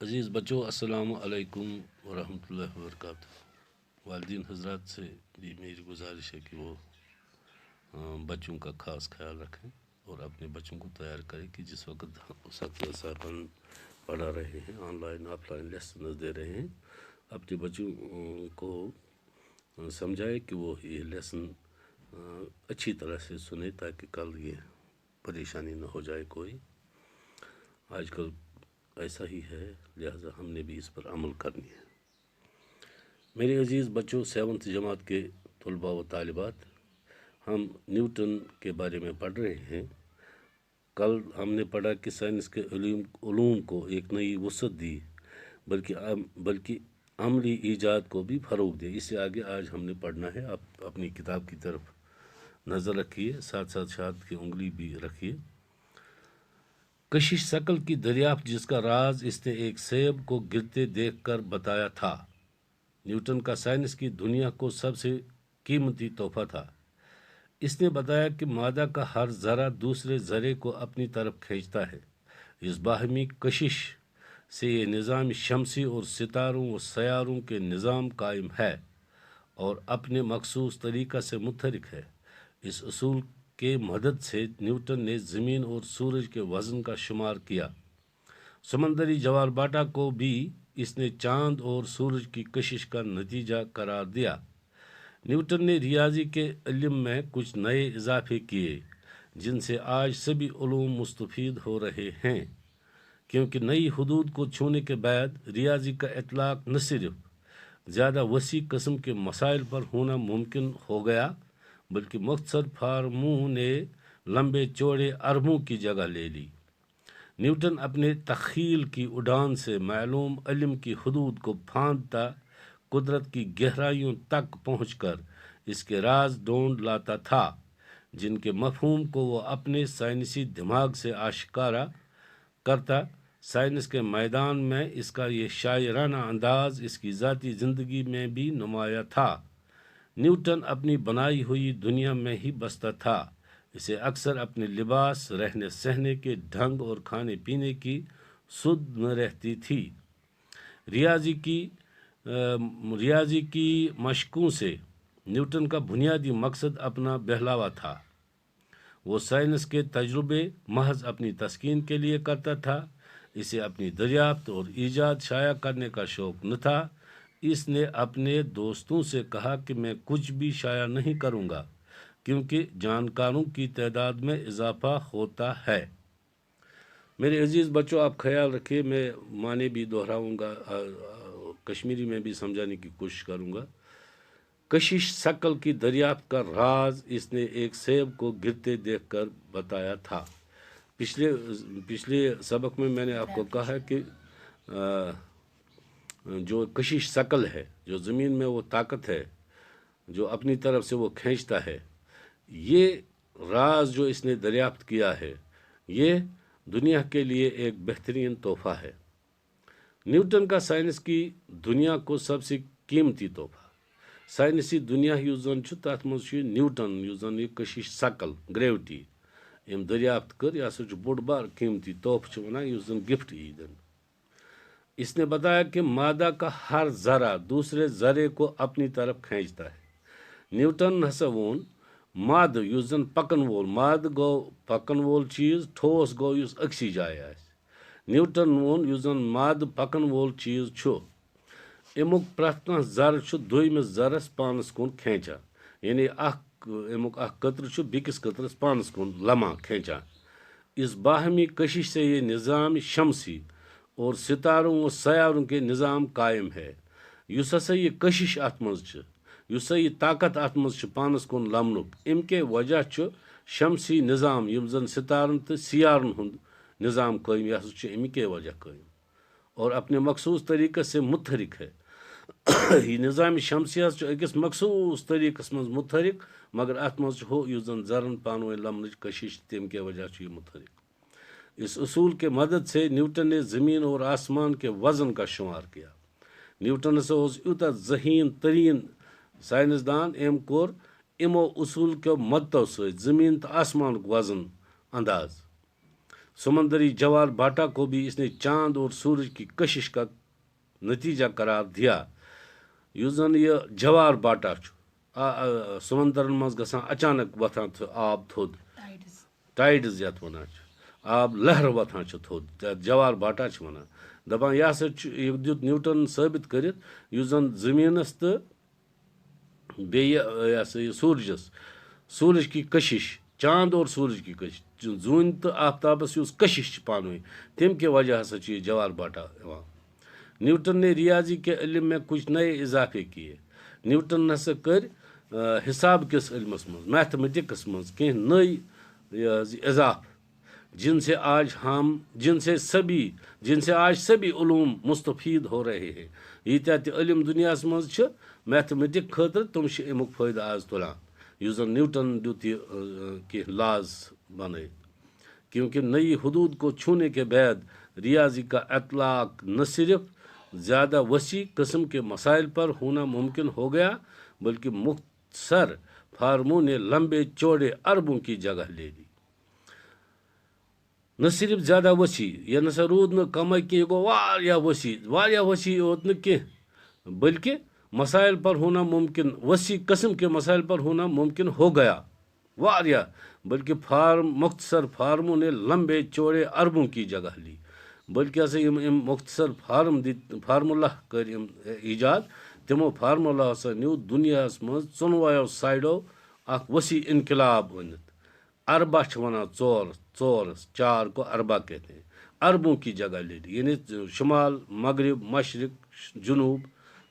عزیز بچوں، السلام علیکم ورحمۃ اللہ وبرکاتہ۔ والدین حضرات سے بھی میری گزارش ہے کہ وہ بچوں کا خاص خیال رکھیں اور اپنے بچوں کو تیار کریں کہ جس وقت صاحبان پڑھا رہے ہیں، online offline lessons دے رہے ہیں، اپنے بچوں کو سمجھائے کہ وہ یہ لیسن اچھی طرح سے سنیں تاکہ کل یہ پریشانی نہ ہو جائے کوئی۔ آج کل ایسا ہی ہے، لہذا ہم نے بھی اس پر عمل کرنی ہے۔ میرے عزیز بچوں، 7th جماعت کے طلباء و طالبات، ہم نیوٹن کے بارے میں پڑھ رہے ہیں۔ کل ہم نے پڑھا کہ سائنس کے علوم کو ایک نئی وسعت دی، بلکہ عملی ایجاد کو بھی فروغ دیا۔ اس سے آگے آج ہم نے پڑھنا ہے۔ آپ اپنی کتاب کی طرف نظر رکھیے، ساتھ ساتھ شاید کی انگلی بھی رکھیے۔ کشش ثقل کی دریافت، جس کا راز اس نے ایک سیب کو گرتے دیکھ کر بتایا تھا، نیوٹن کا سائنس کی دنیا کو سب سے قیمتی تحفہ تھا۔ اس نے بتایا کہ مادہ کا ہر ذرہ دوسرے ذرے کو اپنی طرف کھینچتا ہے۔ اس باہمی کشش سے یہ نظام شمسی اور ستاروں و سیاروں کے نظام قائم ہے اور اپنے مخصوص طریقہ سے متحرک ہے۔ اس اصول کے مدد سے نیوٹن نے زمین اور سورج کے وزن کا شمار کیا۔ سمندری جوار باٹا کو بھی اس نے چاند اور سورج کی کشش کا نتیجہ قرار دیا۔ نیوٹن نے ریاضی کے علم میں کچھ نئے اضافے کیے جن سے آج سبھی علوم مستفید ہو رہے ہیں، کیونکہ نئی حدود کو چھونے کے بعد ریاضی کا اطلاق نہ صرف زیادہ وسیع قسم کے مسائل پر ہونا ممکن ہو گیا، بلکہ مختصر فارموں نے لمبے چوڑے اربوں کی جگہ لے لی۔ نیوٹن اپنے تخیل کی اڑان سے معلوم علم کی حدود کو پھاندتا قدرت کی گہرائیوں تک پہنچ کر اس کے راز ڈھونڈ لاتا تھا، جن کے مفہوم کو وہ اپنے سائنسی دماغ سے آشکارا کرتا۔ سائنس کے میدان میں اس کا یہ شاعرانہ انداز اس کی ذاتی زندگی میں بھی نمایاں تھا۔ نیوٹن اپنی بنائی ہوئی دنیا میں ہی بستا تھا۔ اسے اکثر اپنے لباس، رہنے سہنے کے ڈھنگ اور کھانے پینے کی سدھ نہ رہتی تھی۔ ریاضی کی مشقوں سے نیوٹن کا بنیادی مقصد اپنا بہلاوا تھا۔ وہ سائنس کے تجربے محض اپنی تسکین کے لیے کرتا تھا۔ اسے اپنی دریافت اور ایجاد شائع کرنے کا شوق نہ تھا۔ اس نے اپنے دوستوں سے کہا کہ میں کچھ بھی شائع نہیں کروں گا، کیونکہ جانکاروں کی تعداد میں اضافہ ہوتا ہے۔ میرے عزیز بچوں، آپ خیال رکھیے، میں معنی بھی دہراؤں گا، کشمیری میں بھی سمجھانے کی کوشش کروں گا۔ کشش ثقل کی دریافت کا راز اس نے ایک سیب کو گرتے دیکھ کر بتایا تھا۔ پچھلے سبق میں میں نے آپ کو کہا کہ جو کشش ثقل ہے، جو زمین میں وہ طاقت ہے جو اپنی طرف سے وہ کھینچتا ہے، یہ راز جو اس نے دریافت کیا ہے، یہ دنیا کے لیے ایک بہترین تحفہ ہے۔ نیوٹن کا سائنس کی دنیا کو سب سے قیمتی تحفہ، سائنسی دنیا یُس زن چھُ تَتھ منٛز چھُ نیوٹن یُس زن یہ کشش ثقل گریوٹی یم دریافت کر، یہ ہسا چھُ بوٚڑ بار قیمتی تحفہ چھُ ونان یُس زن گفٹ یی دِنہٕ۔ اس نے بتایا کہ مادہ کا ہر ذرہ دوسرے ذرے کو اپنی طرف کھینچتا ہے۔ نیوٹن ہسا وون مادہ یُس زن پکن وول، مادہ گو پکن وول چیز، ٹھوس گو یُس أکسی جایہِ آسہِ۔ نیوٹن وون یُس زن مادہ پکن وول چیز چھُ، امیُک پرٛٮ۪تھ کانٛہہ ذرٕ چھُ دوٚیمِس ذرس پانس کُن کھینچان، یعنی امیُک اکھ قطرٕ چھُ بیٚکِس قطرس پانس کُن لمان کھینچان۔ اس باہمی کشش سے یہ نظام شمسی اور ستاروں و سیاروں کے نظام قائم ہے۔ یُس ہسا یہ کشش ات منٛز چھِ، یُس ہسا یہ طاقت ات منٛز چھِ پانس کُن لمنُک، امہِ کے وجہ چھُ شمسی نظام یم زن ستارن تہٕ سیارن ہُنٛد نظام قائم، یہ ہسا چھُ امہِ کے وجہ قائم اور اپنے مخصوص طریقے سے متحرک ہے۔ یہ نظام شمسی ہسا أکِس مخصوص طریقس منٛز متحرک، مگر ات منٛز چھُ ہُہ یُس زن زرن پانہٕ ؤنۍ لمنٕچ کشش، تمہِ کے وجہ چھُ یہ متحرک۔ اس اصول کے مدد سے نیوٹن نے زمین اور آسمان کے وزن کا شمار کیا۔ نیوٹن ہسا اوس یوتاہ ذہین ترین سائنسدان، ام کور امو اصول کے مدتو سۭتۍ زمین تو آسمان وزن انداز۔ سمندری جوار باٹا کو بھی اس نے چاند اور سورج کی کشش کا نتیجہ قرار دیا. یُس زن یہ جوار باٹا سمندرن مز گژھان اچانک وتھان آب تھوٚد ٹائڈز یتھ ونان آب لہر وتھان تھوٚد جوار باٹا ونان دپان یہ ہسا یہ دیُت نیوٹن ثٲبت کٔرِتھ یُس زن زٔمیٖنس تہٕ بیٚیہِ یہ ہسا یہ سورج کی کشش چاند اور سورج کی کشش زوٗنہِ تہٕ آفتابس یُس کشش چھِ پانہٕ ؤنۍ تمہِ کہِ وجہ ہسا چھُ یہ جوار باٹا یِوان. نیوٹن نے ریاضی کے علم میں کچھ نئے اضافے کیے. نیوٹن ہسا کر حساب کس علمس مز میتھمیٹکس مز کی نئی اضاف جن سے آج سبھی علوم مستفید ہو رہے ہیں. ییٖتیٛاہ تہِ علم دُنیاہس منٛز چھِ میتھمیٹک خٲطرٕ تِم چھِ امیُک فٲیدٕ آز تُلان یُس زن نیوٹن دیُت یہِ کینٛہہ لاز بنٲیِتھ. کیونکہ نئی حدود کو چھونے کے بعد ریاضی کا اطلاق نہ صرف زیادہ وسیع قسم کے مسائل پر ہونا ممکن ہو گیا بلکہ مختصر فارموں نے لمبے چوڑے اربوں کی جگہ لے لی. نہ صرف زیادہ وسیع یہ نسا روٗد نہٕ کمے کینٛہہ یہ گوٚو واریاہ وسیع یوت نہٕ کینٛہہ بلکہ مسائل پر ہونا ممکن وسیع قسم کے مسائل پر ہونا ممکن ہو گیا واریاہ بلکہ مختصر فارموں نے لمبے چوڑے اربوں کی جگہ لی. بلکہ ہسا یم مختصر فارمولہ کر ایجاد تمو فارمولہ ہسا نیو دنیاہس مز ژۄنوَیو سایڈو اخ وسیع انقلاب أنِتھ. اربا چھ ونان ژورس 4 کو اربا کہتے ہیں اربوں کی جگہ لے لی یعنی شمال مغرب مشرق جنوب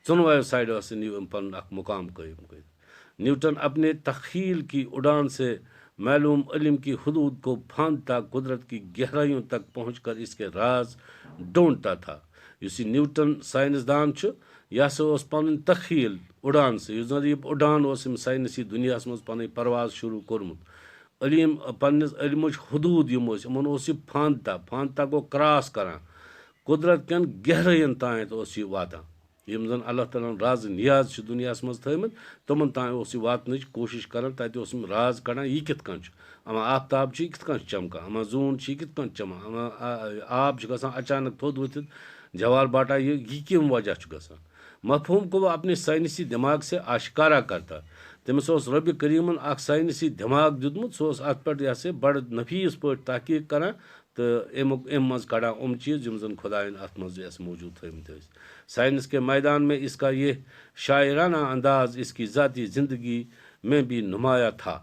ژۄنوَیو سایڈو ہسا نیو پن اخ مقام قائم کر. نیوٹن اپنے تخیل کی اڑان سے معلوم علم کی حدود کو پھاندتا قدرت کی گہرائیوں تک پہنچ کر اس کے راز ڈھونڈتا تھا. یُس یہِ نیوٹن سائنسدان چھُ یہ ہسا اوس پنٕنۍ تخیل اڑان سے یُس زن یہ اڑان اوس أمۍ ساینسی دُنیاہس منٛز پنٕنۍ پرواز شروع کوٚرمُت. علم پننس علمٕچ حدوٗد یِم ٲسۍ یِمن اوس یہِ پھاندتا گوٚو کراس کران قدرت کٮ۪ن گہرٲیین تانٮ۪تھ اوس یہِ واتان. یِم زن اللہ تعالیٰ ہن راز نیاز چھِ دُنیاہس منٛز تھٲومٕتۍ تِمن تانۍ اوس یہِ واتنٕچ کوٗشش کران تتہِ اوس یِم راز کڑان یہِ کِتھ کٔنۍ چھُ اما آفتاب چھُ یہِ کِتھ کٔنۍ چھُ چمکان اما زوٗن چھُ یہِ کِتھ کٔنۍ چمکان اما آب چھُ گژھان اچانک تھوٚد ؤتھِتھ جوار باٹا یہ کم وجہ چھُ گژھان. مفہوم کو وہ اپنے سائنسی دماغ سے آشکارا کرتا. تٔمِس اوس رۄبِ کریٖمن اکھ ساینسی دٮ۪ماغ دیُتمُت سُہ اوس اتھ پٮ۪ٹھ یہ سا بڑٕ نفیٖس پٲٹھۍ تحقیٖق کران تہٕ امہِ منٛز کڑان یِم چیٖز یِم زن خۄداین اتھ منٛز اسہِ موٗجوٗد تھٲومٕتۍ ٲسۍ. سائنس کے میدان میں اس کا یہ شاعرانہ انداز اس کی ذاتی زندگی میں بھی نمایاں تھا.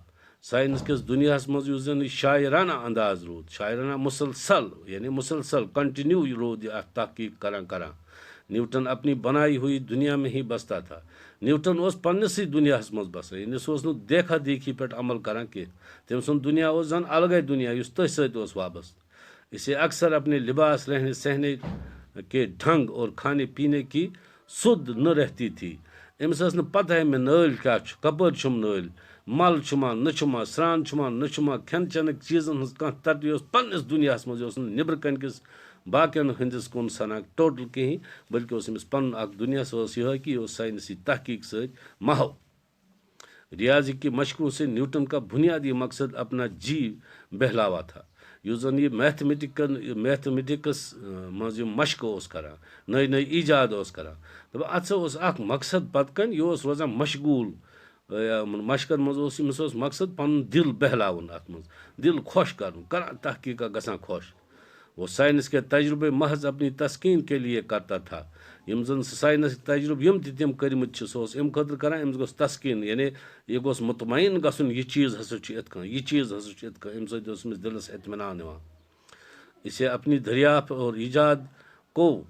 سائنس کس دنیاہس منٛز یُس زن یہِ شاعرانہ انداز روٗد شاعرانہ مسلسل کنٹینیو روٗد یہِ اتھ تحقیٖق کران. نیوٹن اپنی بنائی ہوئی دنیا میں ہی بستا تھا. نیوٹن اوس پننسٕے دُنیاہس منٛز بسان یعنی سُہ اوس نہٕ دیکھا دیکھی پٮ۪ٹھ عمل کران کینٛہہ تٔمۍ سُنٛد دُنیا اوس زن الگے دُنیا یُس تٔتھۍ سۭتۍ اوس وابستہٕ. اسے اکثر اپنے لباس رہنے سہنے کے ڈھنگ اور کھانے پینے کی سُد نہ رہتی تھی. أمِس ٲس نہٕ پتہ مےٚ نٲلۍ کیٛاہ چھُ کپٲرۍ چھُم نٲلۍ مل چھُما نہ چھُما سرٛان چھُما نہ چھُما کھٮ۪ن چٮ۪نٕکۍ چیٖزن ہٕنٛز کانٛہہ ترتیٖب اوس پننِس دُنیاہس منٛز یہِ اوس نہٕ نیٚبرٕ کَنۍ کِس باقین ہٕنٛدِس کُن سنان ٹوٹل کِہیٖنۍ بلکہِ اوس أمِس پنُن اکھ دُنیا سُہ اوس یِہوے کہِ یہِ اوس ساینسی تحقیٖق سۭتۍ محو. ریاضی کی مشقوں سے نیوٹن کا بنیادی مقصد اپنا جی بہلاوا تھا. یُس زن یہِ میتھمیٹکس منٛز یِم مشقہٕ اوس کران نٔے ایجاد اوس کران دپان اتھ سا اوس اکھ مقصد پتہٕ کَنۍ یہِ اوس روزان مشغوٗل مشقن منٛز اوس أمِس اوس مقصد پنُن دل بہلاوُن اتھ منٛز دل خۄش کرُن کران تحقیٖقا گژھان خۄش. وہ سائنس کے تجربے محض اپنی تسکین کے لیے کرتا تھا. یم زن سائنس تجربہٕ یِم تہِ تِم کٔرمٕتۍ چھِ سُہ اوس امہِ خٲطرٕ کران أمِس گوٚژھ تسکیٖن یعنی یہِ گوٚژھ مطمعین گژھُن یہِ چیٖز ہسا چھُ یِتھ کٔنۍ یہِ چیٖز ہسا چھُ یِتھ کٔنۍ امہِ سۭتۍ اوس أمِس دِلس اطمینان یِوان. اسے اپنی دریافت اور ایجاد کو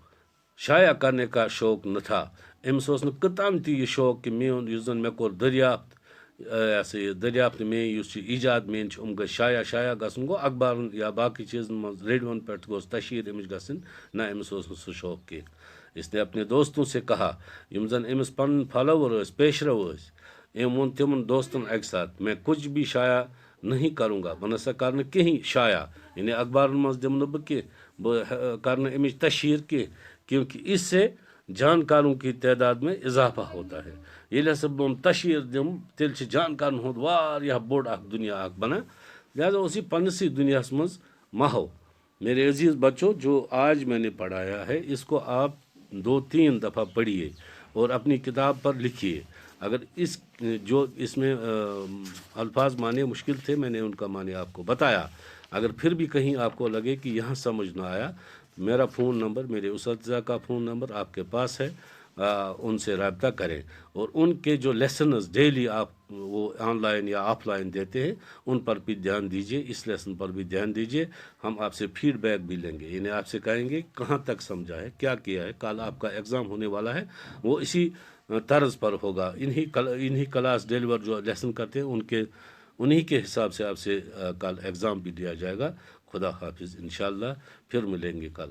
شائع کرنے کا شوق نہ تھا. أمِس اوس نہٕ کٕتام تہِ یہِ شوق کہِ میون یُس زن مےٚ کوٚر دریافت یہ سا یہِ دریافت میٲنۍ یُس یہِ ایجاد میٲنۍ چھِ یِم گٔژھۍ شایع گژھُن گوٚو اخبارن یا باقٕے چیٖزن منٛز ریڈیوون پٮ۪ٹھ گوٚژھ تشہیٖر أمِچ گژھٕنۍ نہ أمِس اوس نہٕ سُہ شوق کینٛہہ. اس نے اپنے دوستوں سے کہا یم زن أمِس پنٕنۍ فالوور ٲسۍ پیشرو ٲسۍ أمۍ ووٚن تِمن دوستن اکہِ ساتہٕ میں کچھ بھی شایع نہیں کروں گا بہٕ نسا کرٕ نہٕ کِہیٖنۍ شایع یعنی اخبارن منٛز دِمہٕ نہٕ بہٕ کینٛہہ بہٕ کرٕ نہٕ امِچ تشہیٖر کینٛہہ کیونکہِ اس سے جانکاروں کی تعداد میں اضافہ ہوتا ہے. ییٚلہِ ہسا بہٕ تشہیٖر دِمہٕ تیٚلہِ چھِ جانکارن ہُنٛد واریاہ بوٚڑ اکھ دُنیا اکھ بنان لہذا اوس یہِ پننسٕے دُنیاہس منٛز محو. میرے عزیز بچوں، جو آج میں نے پڑھایا ہے اس کو آپ 2-3 دفعہ پڑھیے اور اپنی کتاب پر لکھیے۔ اگر اس میں الفاظ معنی مشکل تھے، میں نے ان کا معنی آپ کو بتایا۔ اگر پھر بھی کہیں آپ کو لگے کہ یہاں سمجھ نہ آیا، میرا فون نمبر، میرے اساتذہ کا فون نمبر آپ کے پاس ہے، ان سے رابطہ کریں اور ان کے جو لیسنز ڈیلی آپ وہ آن لائن یا آف لائن دیتے ہیں ان پر بھی دھیان دیجیے، اس لیسن پر بھی دھیان دیجیے۔ ہم آپ سے فیڈ بیک بھی لیں گے، یعنی آپ سے کہیں گے کہاں تک سمجھا ہے، کیا کیا ہے۔ کل آپ کا ایگزام ہونے والا ہے، وہ اسی طرز پر ہوگا۔ انہی کلاس ڈیلیور جو لیسن کرتے ہیں انہی کے حساب سے آپ سے کل ایگزام بھی دیا جائے گا۔ خدا حافظ، انشاءاللہ پھر ملیں گے کل۔